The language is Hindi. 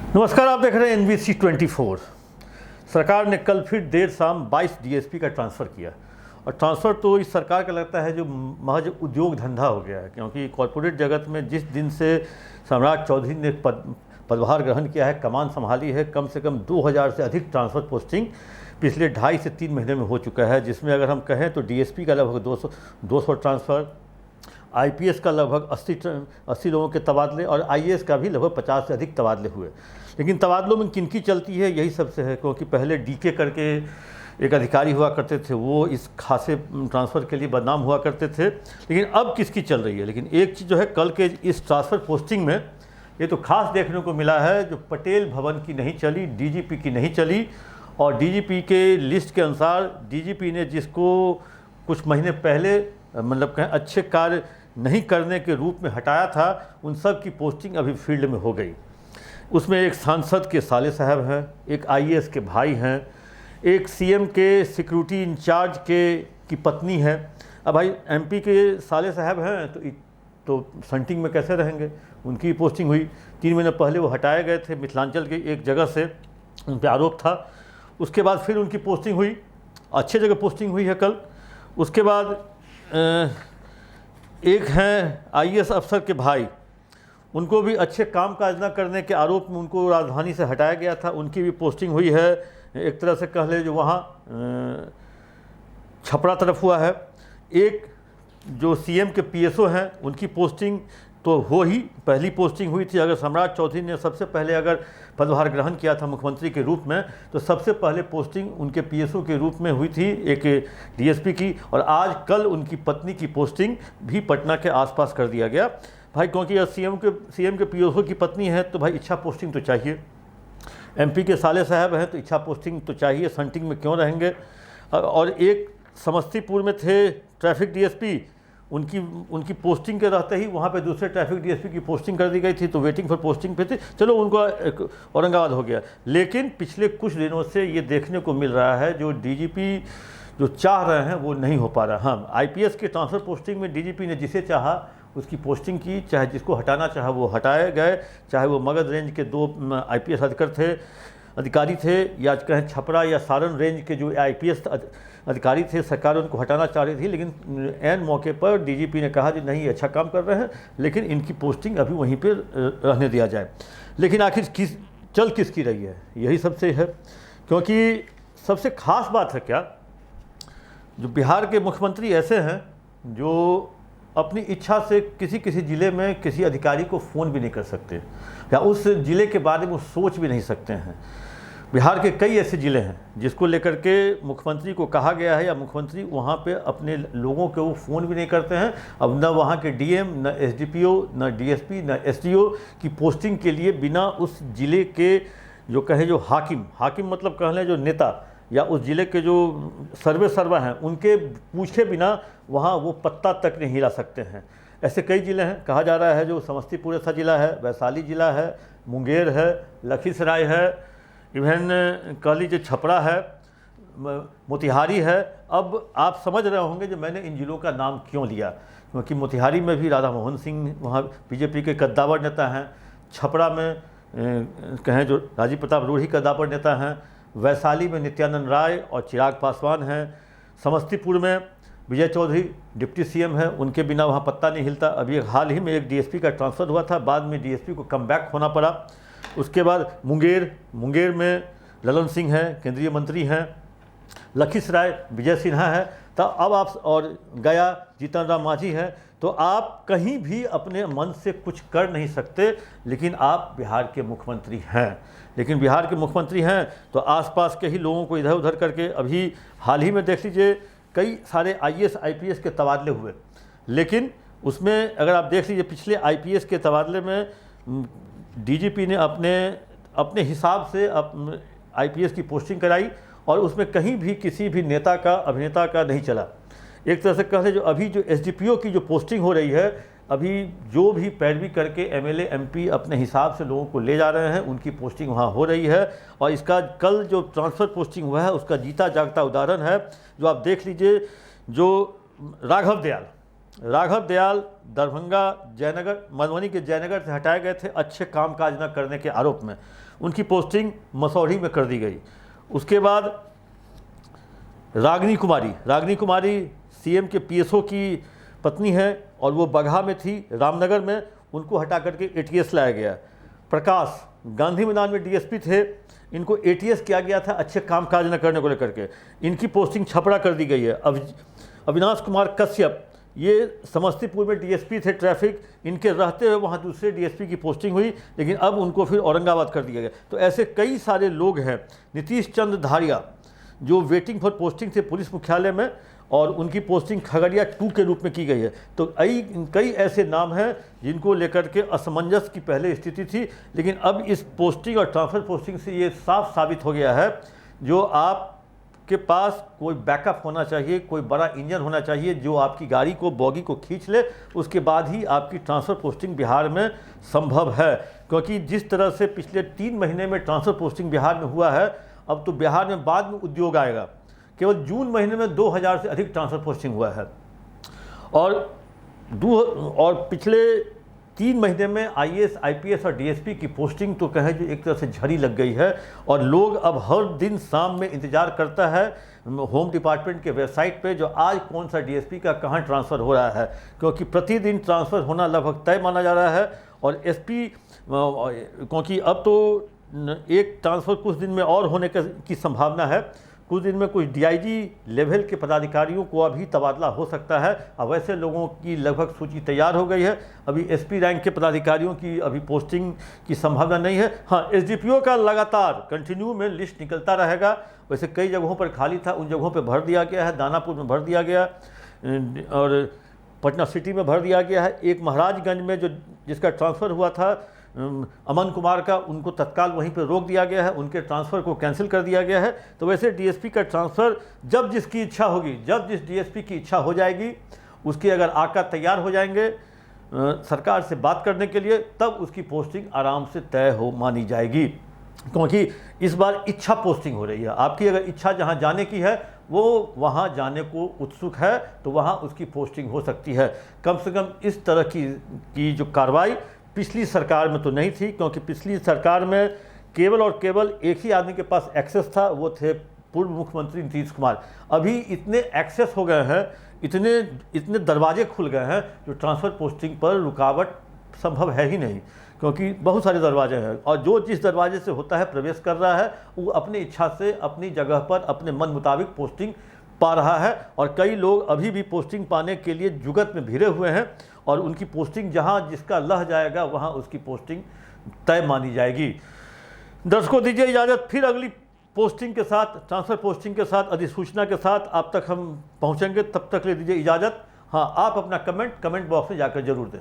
नमस्कार, आप देख रहे हैं NBC 24। सरकार ने कल फिर देर शाम 22 DSP का ट्रांसफ़र किया और ट्रांसफ़र तो इस सरकार का लगता है जो महज उद्योग धंधा हो गया है, क्योंकि कॉरपोरेट जगत में जिस दिन से सम्राट चौधरी ने पदभार ग्रहण किया है, कमान संभाली है, कम से कम 2000 से अधिक ट्रांसफ़र पोस्टिंग पिछले 2.5 से 3 महीने में हो चुका है, जिसमें अगर हम कहें तो DSP का लगभग 200 ट्रांसफ़र, IPS का लगभग 80 लोगों के तबादले और IAS का भी लगभग 50 से अधिक तबादले हुए। लेकिन तबादलों में किनकी चलती है, यही सबसे है, क्योंकि पहले DK करके एक अधिकारी हुआ करते थे, वो इस खासे ट्रांसफ़र के लिए बदनाम हुआ करते थे। लेकिन अब किसकी चल रही है? लेकिन एक चीज़ जो है, कल के इस ट्रांसफ़र पोस्टिंग में ये तो खास देखने को मिला है, जो पटेल भवन की नहीं चली, DGP की नहीं चली। और DGP के लिस्ट के अनुसार DGP ने जिसको कुछ महीने पहले मतलब कहें अच्छे कार्य नहीं करने के रूप में हटाया था, उन सब की पोस्टिंग अभी फील्ड में हो गई। उसमें एक सांसद के साले साहब हैं, एक IAS के भाई हैं, एक CM के सिक्योरिटी इंचार्ज की पत्नी है। अब भाई MP के साले साहब हैं तो संटिंग में कैसे रहेंगे? उनकी पोस्टिंग हुई 3 महीने पहले, वो हटाए गए थे मिथिलांचल के एक जगह से, उन पर आरोप था। उसके बाद फिर उनकी पोस्टिंग हुई, अच्छे जगह पोस्टिंग हुई है कल। उसके बाद एक हैं IAS अफसर के भाई, उनको भी अच्छे काम काज न करने के आरोप में उनको राजधानी से हटाया गया था, उनकी भी पोस्टिंग हुई है। एक तरह से कह ले जो वहाँ छपरा तरफ हुआ है। एक जो CM के PSO हैं, उनकी पोस्टिंग तो हो ही, पहली पोस्टिंग हुई थी। अगर सम्राट चौधरी ने सबसे पहले अगर पदभार ग्रहण किया था मुख्यमंत्री के रूप में, तो सबसे पहले पोस्टिंग उनके PSO के रूप में हुई थी एक DSP की, और आज कल उनकी पत्नी की पोस्टिंग भी पटना के आसपास कर दिया गया भाई, क्योंकि CM के PSO की पत्नी है तो भाई इच्छा पोस्टिंग तो चाहिए। MP के साले साहब हैं तो इच्छा पोस्टिंग तो चाहिए, संटिंग में क्यों रहेंगे? और एक समस्तीपुर में थे ट्रैफिक DSP, उनकी पोस्टिंग के रहते ही वहाँ पे दूसरे ट्रैफिक DSP की पोस्टिंग कर दी गई थी, तो वेटिंग फॉर पोस्टिंग पे थे। चलो उनका औरंगाबाद हो गया। लेकिन पिछले कुछ दिनों से ये देखने को मिल रहा है, जो DGP जो चाह रहे हैं वो नहीं हो पा रहा। हाँ, IPS के ट्रांसफ़र पोस्टिंग में DGP ने जिसे चाहा उसकी पोस्टिंग की, चाहे जिसको हटाना चाहा वो हटाए गए, चाहे वो मगध रेंज के 2 IPS अधिकारी थे, या कहें छपरा या सारण रेंज के जो IPS अधिकारी थे, सरकार उनको हटाना चाह रही थी। लेकिन ऐन मौके पर DGP ने कहा कि नहीं, अच्छा काम कर रहे हैं, लेकिन इनकी पोस्टिंग अभी वहीं पर रहने दिया जाए। लेकिन आखिर चल किसकी रही है, यही सबसे है। क्योंकि सबसे खास बात है क्या, जो बिहार के मुख्यमंत्री ऐसे हैं जो अपनी इच्छा से किसी ज़िले में किसी अधिकारी को फ़ोन भी नहीं कर सकते, या उस ज़िले के बारे में वो सोच भी नहीं सकते हैं। बिहार के कई ऐसे ज़िले हैं जिसको लेकर के मुख्यमंत्री को कहा गया है, या मुख्यमंत्री वहाँ पे अपने लोगों के वो फ़ोन भी नहीं करते हैं। अब न वहाँ के DM, न SDPO, न DSP, न SDO की पोस्टिंग के लिए बिना उस ज़िले के जो कहें जो हाकिम मतलब कह लें जो नेता, या उस ज़िले के जो सर्वा हैं, उनके पूछे बिना वहाँ वो पत्ता तक नहीं हिला सकते हैं। ऐसे कई ज़िले हैं, कहा जा रहा है जो समस्तीपुर ऐसा ज़िला है, वैशाली ज़िला है, मुंगेर है, लखीसराय है, इवन कह लीजिए छपरा है, मोतिहारी है। अब आप समझ रहे होंगे जो मैंने इन ज़िलों का नाम क्यों लिया, क्योंकि मोतिहारी में भी राधा मोहन सिंह वहाँ BJP के कद्दावर नेता हैं, छपरा में कहें जो राजीव प्रताप रूढ़ी कद्दावर नेता हैं, वैशाली में नित्यानंद राय और चिराग पासवान हैं, समस्तीपुर में विजय चौधरी डिप्टी CM हैं, उनके बिना वहाँ पत्ता नहीं हिलता। अभी हाल ही में एक DSP का ट्रांसफ़र हुआ था, बाद में DSP को कम बैक होना पड़ा। उसके बाद मुंगेर में ललन सिंह हैं, केंद्रीय मंत्री हैं, लखीसराय विजय सिन्हा है, तो अब आप, और गया जीतन राम मांझी हैं। तो आप कहीं भी अपने मन से कुछ कर नहीं सकते, लेकिन आप बिहार के मुख्यमंत्री हैं। लेकिन बिहार के मुख्यमंत्री हैं तो आसपास के ही लोगों को इधर उधर करके, अभी हाल ही में देख लीजिए कई सारे IAS IPS के तबादले हुए। लेकिन उसमें अगर आप देख लीजिए पिछले IPS के तबादले में DGP ने अपने हिसाब से IPS की पोस्टिंग कराई, और उसमें कहीं भी किसी भी नेता का, अभिनेता का नहीं चला। एक तरह से कह लें जो अभी जो SDPO की जो पोस्टिंग हो रही है, अभी जो भी पैरवी करके MLA MP अपने हिसाब से लोगों को ले जा रहे हैं, उनकी पोस्टिंग वहाँ हो रही है। और इसका कल जो ट्रांसफ़र पोस्टिंग हुआ है उसका जीता जागता उदाहरण है, जो आप देख लीजिए। जो राघव दयाल राघव दयाल दरभंगा जयनगर मधुबनी के जयनगर से हटाए गए थे अच्छे कामकाज न करने के आरोप में। उनकी पोस्टिंग मसौढ़ी में कर दी गई। उसके बाद रागिनी कुमारी सीएम के पीएसओ की पत्नी है और वो बगहा में थी, रामनगर में, उनको हटा करके एटीएस लाया गया। प्रकाश गांधी मैदान में डीएसपी थे, इनको एटीएस किया गया था अच्छे कामकाज न करने को लेकर के। इनकी पोस्टिंग छपरा कर दी गई है। अविनाश कुमार कश्यप ये समस्तीपुर में डीएसपी थे ट्रैफिक, इनके रहते हुए वहाँ दूसरे डीएसपी की पोस्टिंग हुई, लेकिन अब उनको फिर औरंगाबाद कर दिया गया। तो ऐसे कई सारे लोग हैं। नीतीश चंद्र धारिया जो वेटिंग फॉर पोस्टिंग थे पुलिस मुख्यालय में, और उनकी पोस्टिंग खगड़िया 2 के रूप में की गई है। तो कई ऐसे नाम हैं जिनको लेकर के असमंजस की पहले स्थिति थी, लेकिन अब इस पोस्टिंग और ट्रांसफ़र पोस्टिंग से ये साफ साबित हो गया है जो आपके पास कोई बैकअप होना चाहिए, कोई बड़ा इंजन होना चाहिए जो आपकी गाड़ी को, बॉगी को खींच ले, उसके बाद ही आपकी ट्रांसफ़र पोस्टिंग बिहार में संभव है। क्योंकि जिस तरह से पिछले 3 महीने में ट्रांसफ़र पोस्टिंग बिहार में हुआ है, अब तो बिहार में बाद में उद्योग आएगा। केवल जून महीने में 2000 से अधिक ट्रांसफ़र पोस्टिंग हुआ है, और पिछले 3 महीने में आईएएस, आईपीएस और डीएसपी की पोस्टिंग तो कहें जो एक तरह से झड़ी लग गई है। और लोग अब हर दिन शाम में इंतज़ार करता है होम डिपार्टमेंट के वेबसाइट पे जो आज कौन सा डीएसपी का कहाँ ट्रांसफ़र हो रहा है, क्योंकि प्रतिदिन ट्रांसफ़र होना लगभग तय माना जा रहा है। और एसपी क्योंकि अब तो एक ट्रांसफ़र कुछ दिन में और होने की संभावना है, कुछ दिन में कुछ डीआईजी लेवल के पदाधिकारियों को अभी तबादला हो सकता है। अब वैसे लोगों की लगभग सूची तैयार हो गई है। अभी एसपी रैंक के पदाधिकारियों की अभी पोस्टिंग की संभावना नहीं है। हाँ, एसडीपीओ का लगातार कंटिन्यू में लिस्ट निकलता रहेगा। वैसे कई जगहों पर खाली था, उन जगहों पर भर दिया गया है। दानापुर में भर दिया गया और पटना सिटी में भर दिया गया है। एक महाराजगंज में जिसका ट्रांसफ़र हुआ था अमन कुमार का, उनको तत्काल वहीं पर रोक दिया गया है, उनके ट्रांसफ़र को कैंसिल कर दिया गया है। तो वैसे डीएसपी का ट्रांसफ़र जब जिसकी इच्छा होगी, जब जिस डीएसपी की इच्छा हो जाएगी, उसके अगर आका तैयार हो जाएंगे सरकार से बात करने के लिए, तब उसकी पोस्टिंग आराम से तय हो मानी जाएगी। क्योंकि इस बार इच्छा पोस्टिंग हो रही है। आपकी अगर इच्छा जहाँ जाने की है वो वहाँ जाने को उत्सुक है, तो वहाँ उसकी पोस्टिंग हो सकती है। कम से कम इस तरह की जो कार्रवाई पिछली सरकार में तो नहीं थी, क्योंकि पिछली सरकार में केवल और केवल एक ही आदमी के पास एक्सेस था, वो थे पूर्व मुख्यमंत्री नीतीश कुमार। अभी इतने एक्सेस हो गए हैं, इतने दरवाजे खुल गए हैं जो ट्रांसफ़र पोस्टिंग पर रुकावट संभव है ही नहीं, क्योंकि बहुत सारे दरवाजे हैं और जो जिस दरवाजे से होता है प्रवेश कर रहा है, वो अपनी इच्छा से अपनी जगह पर अपने मन मुताबिक पोस्टिंग पा रहा है। और कई लोग अभी भी पोस्टिंग पाने के लिए जुगत में भिड़े हुए हैं और उनकी पोस्टिंग जहां जिसका लह जाएगा वहां उसकी पोस्टिंग तय मानी जाएगी। दर्शकों, दीजिए इजाज़त, फिर अगली पोस्टिंग के साथ, ट्रांसफ़र पोस्टिंग के साथ, अधिसूचना के साथ आप तक हम पहुंचेंगे। तब तक ले दीजिए इजाज़त। हाँ, आप अपना कमेंट बॉक्स में जाकर जरूर दें।